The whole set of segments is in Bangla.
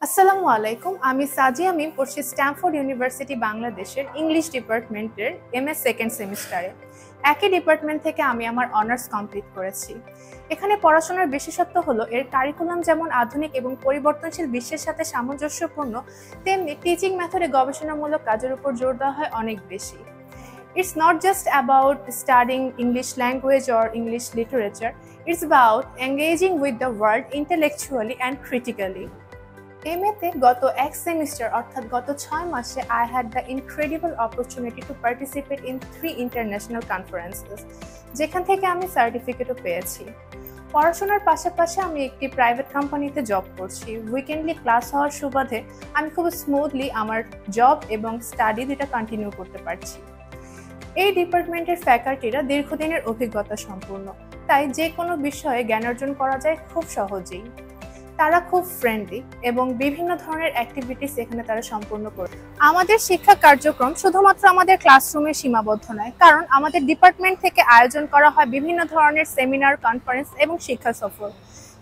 আসসালামু আলাইকুম। আমি সাজিয়া মিম পড়ছি স্ট্যামফোর্ড ইউনিভার্সিটি বাংলাদেশের ইংলিশ ডিপার্টমেন্টের এমএস সেকেন্ড সেমিস্টারে। একই ডিপার্টমেন্ট থেকে আমি আমার অনার্স কমপ্লিট করেছি। এখানে পড়াশোনার বিশেষত্ব হলো এর কারিকুলাম যেমন আধুনিক এবং পরিবর্তনশীল বিশ্বের সাথে সামঞ্জস্যপূর্ণ, তেমনি টিচিং মেথডে গবেষণামূলক কাজের উপর জোর দেওয়া হয় অনেক বেশি। It's not just about studying English language or English literature, it's about engaging with the world intellectually and critically. এমএতে গত এক সেমিস্টার অর্থাৎ গত 6 মাসে I had the incredible opportunity to participate in 3 international conferences, যেখান থেকে আমি সার্টিফিকেটও পেয়েছি। পড়াশোনার পাশাপাশি আমি একটি প্রাইভেট কোম্পানিতে জব করছি। উইকেন্ডলি ক্লাস হওয়ার সুবাদে আমি খুব স্মুথলি আমার জব এবং স্টাডি দুটা কন্টিনিউ করতে পারছি। এই ডিপার্টমেন্টের ফ্যাকাল্টিরা দীর্ঘদিনের অভিজ্ঞতা সম্পন্ন, তাই যে কোনো বিষয়ে জ্ঞান অর্জন করা যায় খুব সহজেই। তারা খুব ফ্রেন্ডলি এবং বিভিন্ন ধরনের অ্যাক্টিভিটিস এখানে তারা সম্পূর্ণ করে। আমাদের শিক্ষা কার্যক্রম শুধুমাত্র আমাদের ক্লাসরুমে সীমাবদ্ধ নয়, কারণ আমাদের ডিপার্টমেন্ট থেকে আয়োজন করা হয় বিভিন্ন ধরনের সেমিনার, কনফারেন্স এবং শিক্ষা সফর।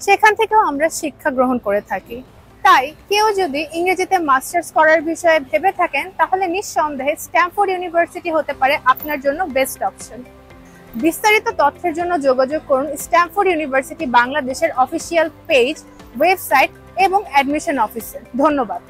সেখান থেকেও আমরা শিক্ষা গ্রহণ করে থাকি। তাই কেউ যদি ইংরেজিতে মাস্টার্স করার বিষয়ে ভেবে থাকেন, তাহলে নিঃসন্দেহে স্ট্যামফোর্ড ইউনিভার্সিটি হতে পারে আপনার জন্য বেস্ট অপশন। বিস্তারিত তথ্যের জন্য যোগাযোগ করুন স্ট্যামফোর্ড ইউনিভার্সিটি বাংলাদেশের অফিসিয়াল পেজ, ওয়েবসাইট এবং অ্যাডমিশন অফিসে। ধন্যবাদ।